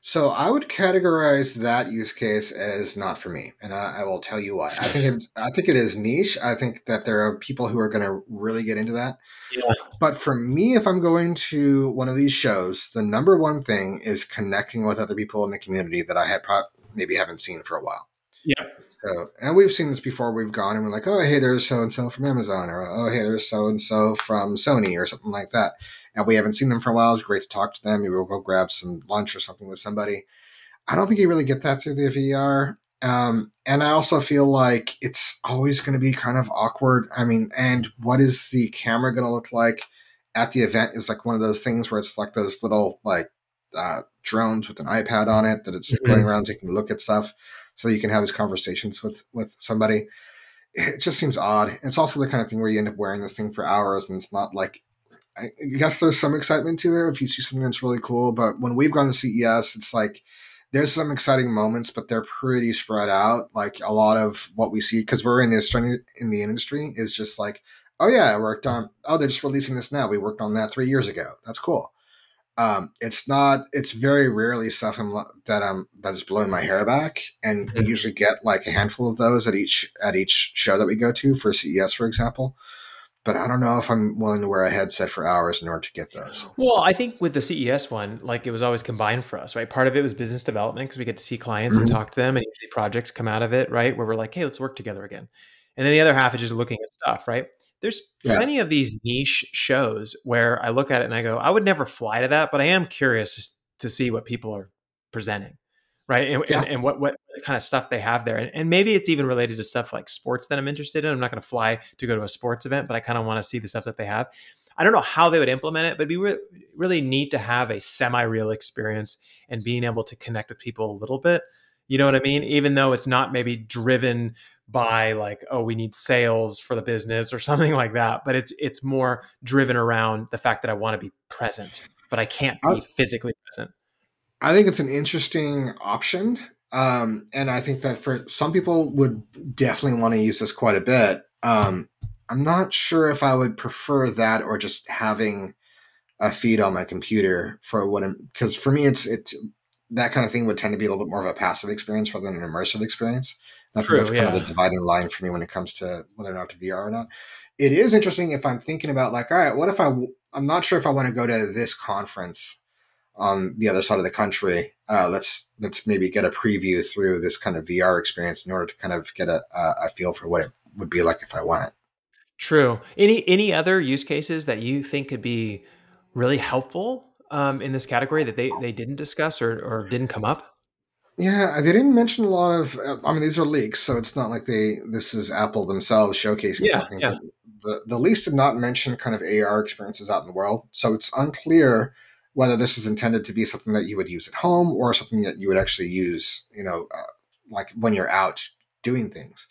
So I would categorize that use case as not for me, and I will tell you why. I think it is niche. I think that there are people who are going to really get into that. Yeah. But for me, if I'm going to one of these shows, the number one thing is connecting with other people in the community that I had maybe haven't seen for a while. Yeah. So, and we've seen this before. We've gone and we're like, oh, hey, there's so and so from Amazon, or oh, hey, there's so and so from Sony, or something like that. And we haven't seen them for a while. It's great to talk to them. Maybe we'll go grab some lunch or something with somebody. I don't think you really get that through the VR. And I also feel like it's always going to be kind of awkward. I mean, and what is the camera going to look like at the event is like one of those things where it's like those little like drones with an iPad on it that it's going around taking a look at stuff so you can have these conversations with somebody. It just seems odd. It's also the kind of thing where you end up wearing this thing for hours and it's not like, I guess there's some excitement to it if you see something that's really cool. But when we've gone to CES, it's like there's some exciting moments, but they're pretty spread out. Like a lot of what we see, because we're in the industry, is just like, oh yeah, I worked on. Oh, they're just releasing this now. We worked on that 3 years ago. That's cool. It's not. It's very rarely stuff that is blowing my hair back, and we usually get like a handful of those at each show that we go to for CES, for example. But I don't know if I'm willing to wear a headset for hours in order to get those. Well, I think with the CES one, like it was always combined for us, right? Part of it was business development because we get to see clients and talk to them, and usually projects come out of it, right? Where we're like, hey, let's work together again. And then the other half is just looking at stuff, right? There's plenty of these niche shows where I look at it and I go, I would never fly to that, but I am curious to see what people are presenting, right? And what kind of stuff they have there. And maybe it's even related to stuff like sports that I'm interested in. I'm not going to fly to go to a sports event, but I kind of want to see the stuff that they have. I don't know how they would implement it, but it'd be really neat to have a semi-real experience and being able to connect with people a little bit. You know what I mean? Even though it's not maybe driven by like, oh, we need sales for the business or something like that, but it's more driven around the fact that I want to be present, but I can't be physically present. I think it's an interesting option. And I think that for some people would definitely want to use this quite a bit. I'm not sure if I would prefer that or just having a feed on my computer for because for me, it's that kind of thing would tend to be a little bit more of a passive experience rather than an immersive experience. I think that's kind of the dividing line for me when it comes to whether or not to VR or not. It is interesting if I'm thinking about like, all right, what if I'm not sure if I want to go to this conference on the other side of the country. Let's maybe get a preview through this kind of VR experience in order to kind of get a feel for what it would be like if I went. True. Any other use cases that you think could be really helpful in this category that they didn't discuss or didn't come up? Yeah, they didn't mention a lot of. I mean, these are leaks, so it's not like this is Apple themselves showcasing something. Yeah. But the leaks did not mention kind of AR experiences out in the world, so it's unclear whether this is intended to be something that you would use at home or something that you would actually use, like when you're out doing things.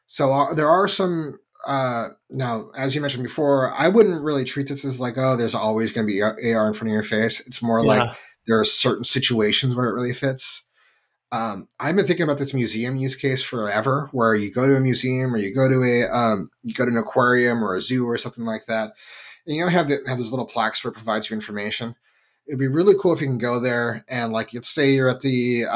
So there are some. Now, as you mentioned before, I wouldn't really treat this as like, oh, there's always going to be AR in front of your face. It's more like there are certain situations where it really fits. I've been thinking about this museum use case forever, where you go to a museum or you go to an aquarium or a zoo or something like that, and have those little plaques where it provides you information. It'd be really cool if you can go there and like, let's say you're at the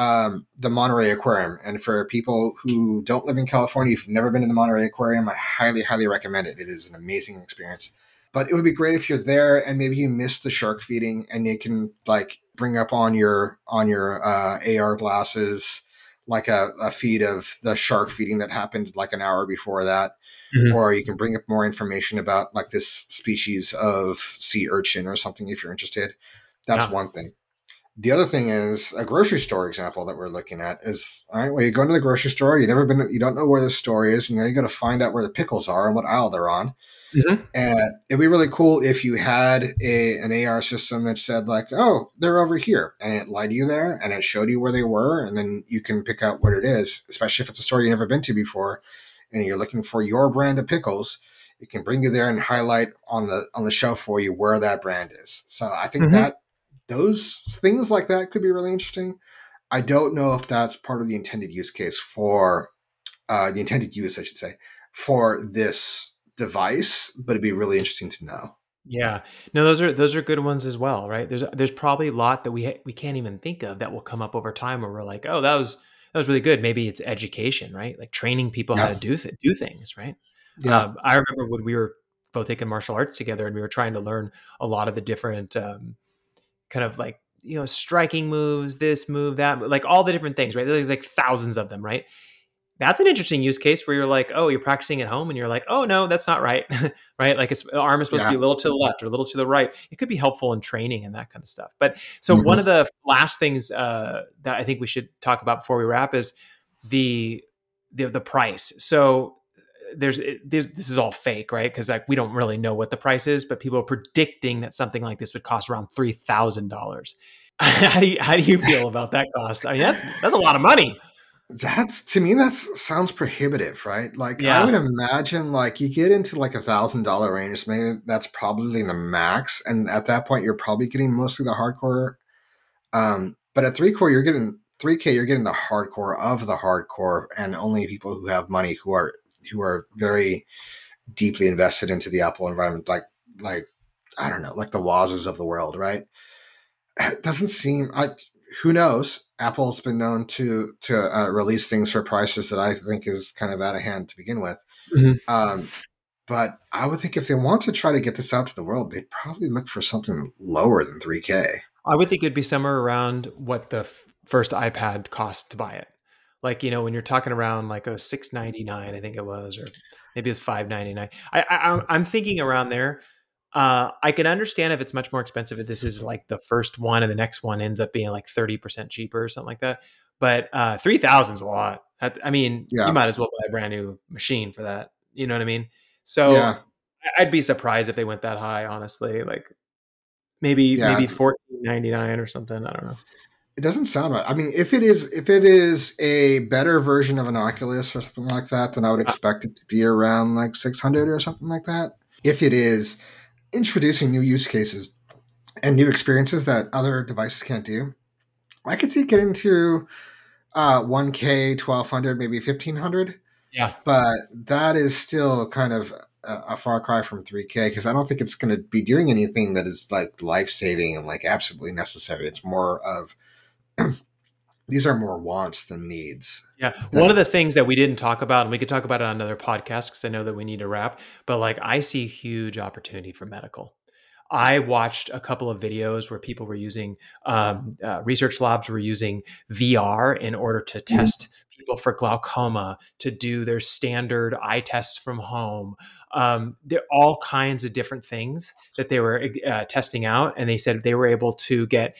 Monterey Aquarium, and for people who don't live in California, if you've never been to the Monterey Aquarium, I highly, highly recommend it. It is an amazing experience. But it would be great if you're there and maybe you missed the shark feeding, and you can like bring up on your AR glasses like a feed of the shark feeding that happened like an hour before that. Mm-hmm. Or you can bring up more information about like this species of sea urchin or something if you're interested. That's one thing. The other thing is a grocery store example that we're looking at is, all right, well, you go into the grocery store, you don't know where the store is, and now you got to find out where the pickles are and what aisle they're on. Hmm. And it'd be really cool if you had an AR system that said like, "Oh, they're over here," and it led you there, and it showed you where they were, and then you can pick out what it is. Especially if it's a store you've never been to before, and you're looking for your brand of pickles, it can bring you there and highlight on the shelf for you where that brand is. So I think Hmm. that those things like that could be really interesting. I don't know if that's part of the intended use case for the intended use, I should say, for this device, but it'd be really interesting to know. Yeah. No, those are good ones as well, right? There's probably a lot that we can't even think of that will come up over time where we're like, oh, that was really good. Maybe it's education, right? Like training people how Yeah, to do things, right? yeah, I remember when we were both taking martial arts together and we were trying to learn a lot of the different kind of like striking moves, this move, that, like all the different things, right? There's like thousands of them, right? That's an interesting use case where you're like, oh, you're practicing at home and you're like, oh no, that's not right. Right? Like the arm is supposed to yeah. be a little to the left or a little to the right. It could be helpful in training and that kind of stuff. But so one of Hmm. the last things that I think we should talk about before we wrap is the the price. So this is all fake, right? Because like we don't really know what the price is, but people are predicting that something like this would cost around $3,000. How do you feel about that cost? I mean, that's a lot of money. That's to me, that sounds prohibitive, right? Like I would Yeah. imagine, like you get into like $1,000 range, maybe that's probably the max, and at that point, you're probably getting mostly the hardcore. But at 3 core, you're getting 3K, you're getting the hardcore of the hardcore, and only people who have money who are very deeply invested into the Apple environment, like I don't know, like the Wazos of the world, right? It doesn't seem. Who knows? Apple's been known to release things for prices that I think is kind of out of hand to begin with. Mhm. Um, but I would think if they want to try to get this out to the world, they'd probably look for something lower than 3K. I would think it'd be somewhere around what the first iPad cost to buy it. Like, when you're talking around like a 699, I think it was, or maybe it's 599. I'm thinking around there. I can understand if it's much more expensive if this is like the first one and the next one ends up being like 30% cheaper or something like that. But 3,000 is a lot. I mean, you Yeah, might as well buy a brand new machine for that. You know what I mean? So yeah, I'd be surprised if they went that high, honestly. Like maybe yeah. 14.99 or something. I don't know. It doesn't sound right. I mean, if it is a better version of an Oculus or something like that, then I would Uh, expect it to be around like 600 or something like that. If it is introducing new use cases and new experiences that other devices can't do, I could see it getting to 1K, 1200, maybe 1500. yeah. But that is still kind of a far cry from 3K because I don't think it's going to be doing anything that is like life saving and like absolutely necessary. It's more of these are more wants than needs. Yeah. One of That the things that we didn't talk about, and we could talk about it on another podcast because I know that we need to wrap, but like I see huge opportunity for medical. I watched a couple of videos where people were using research labs were using VR in order to test people for glaucoma, to do their standard eye tests from home. There are all kinds of different things that they were testing out, and they said they were able to get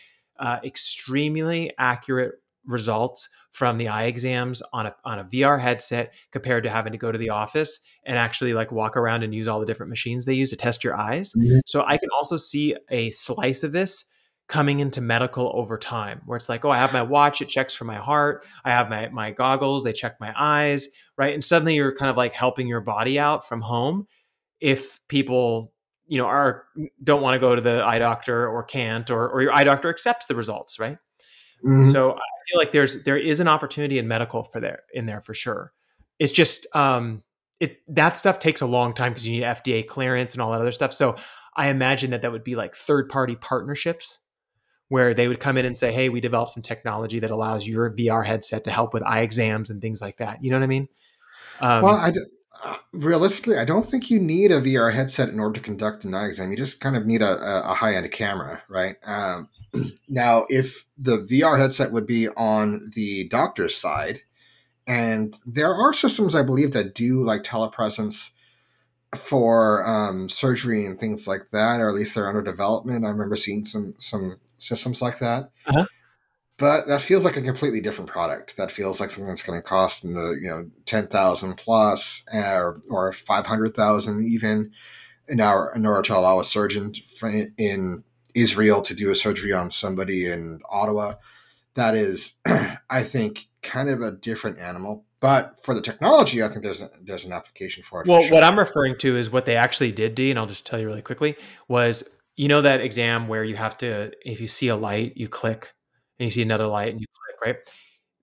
extremely accurate results from the eye exams on a VR headset compared to having to go to the office and actually like walk around and use all the different machines they use to test your eyes. So I can also see a slice of this coming into medical over time where it's like, oh, I have my watch, it checks for my heart. I have my goggles, they check my eyes, right? And suddenly you're kind of like helping your body out from home if people, are don't want to go to the eye doctor or can't, or your eye doctor accepts the results, right? Mhm. So I feel like there is an opportunity in medical in there for sure. It's just that stuff takes a long time because you need FDA clearance and all that other stuff. So I imagine that would be like third party partnerships where they would come in and say, "Hey, we developed some technology that allows your VR headset to help with eye exams and things like that." You know what I mean? Well, Um, realistically, I don't think you need a VR headset in order to conduct an eye exam. You just kind of need a high end camera, right? Now, if the VR headset would be on the doctor's side, and there are systems I believe that do like telepresence for surgery and things like that, or at least they're under development. I remember seeing some systems like that. Uh-huh. But that feels like a completely different product. That feels like something that's going to cost in the 10,000 plus, or 500,000 even, in order to allow a surgeon in Israel to do a surgery on somebody in Ottawa. That is, I think, kind of a different animal. But for the technology, I think there's an application for it for Well, what sure. I'm referring to is what they actually did, D, and I'll just tell you really quickly, was that exam where you have to, if you see a light, you click, and you see another light and you click, right?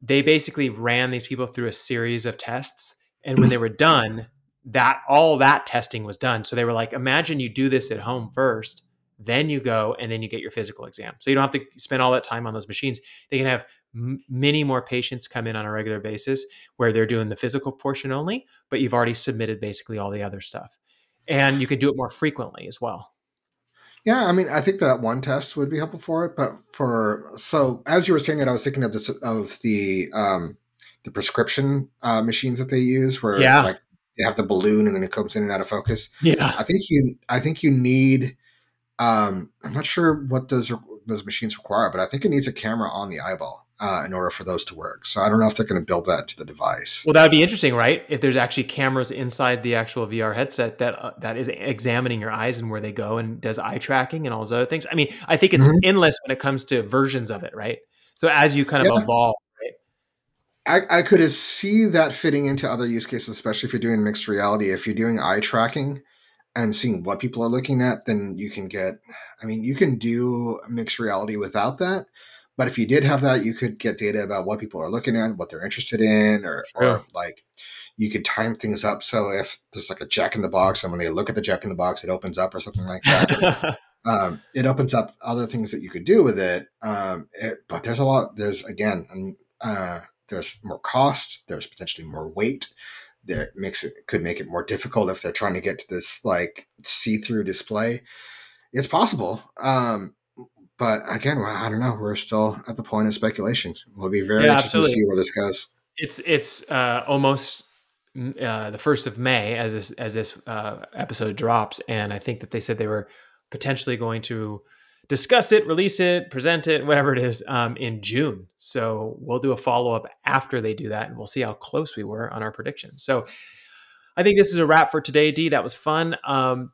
They basically ran these people through a series of tests, and when they were done, that all that testing was done. So they were like, imagine you do this at home first, then you go and then you get your physical exam. So you don't have to spend all that time on those machines. They can have many more patients come in on a regular basis where they're doing the physical portion only, but you've already submitted basically all the other stuff. And you can do it more frequently as well. Yeah, I mean, I think that one test would be helpful for it, but so as you were saying it, I was thinking of the prescription machines that they use, where Yeah. like they have the balloon and then it comes in and out of focus. Yeah. I think you need. I'm not sure what those machines require, but I think it needs a camera on the eyeball in order for those to work. So I don't know if they're going to build that into the device. Well, that would be interesting, right? If there's actually cameras inside the actual VR headset that is examining your eyes and where they go and does eye tracking and all those other things. I mean, I think it's Mhm. endless when it comes to versions of it, right? So as you kind of Yeah, evolve, right? I could see that fitting into other use cases, especially if you're doing mixed reality. If you're doing eye tracking and seeing what people are looking at, then you can get, I mean, you can do mixed reality without that. But if you did have that, you could get data about what people are looking at, what they're interested in, True. or like you could time things up. So if there's like a jack in the box and when they look at the jack in the box, it opens up or something like that. It opens up other things that you could do with it. But there's a lot, there's more cost, there's potentially more weight that could make it more difficult if they're trying to get to this like see-through display. It's possible. But again, well, I don't know. We're still at the point of speculation. It'll be very Yeah, interesting to absolutely. see where this goes. It's almost the 1st of May as this episode drops, and I think that they said they were potentially going to discuss it, release it, present it, whatever it is, in June. So we'll do a follow up after they do that, and we'll see how close we were on our predictions. So I think this is a wrap for today, D. That was fun.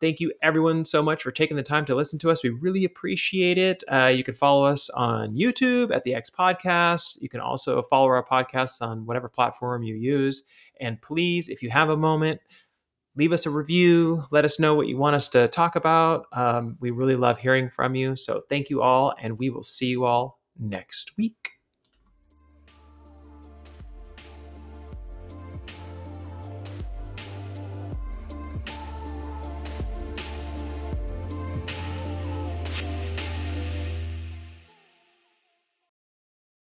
Thank you, everyone, so much for taking the time to listen to us. We really appreciate it. You can follow us on YouTube at the X Podcast. You can also follow our podcasts on whatever platform you use. And please, if you have a moment, leave us a review. Let us know what you want us to talk about. We really love hearing from you. So thank you all, and we will see you all next week.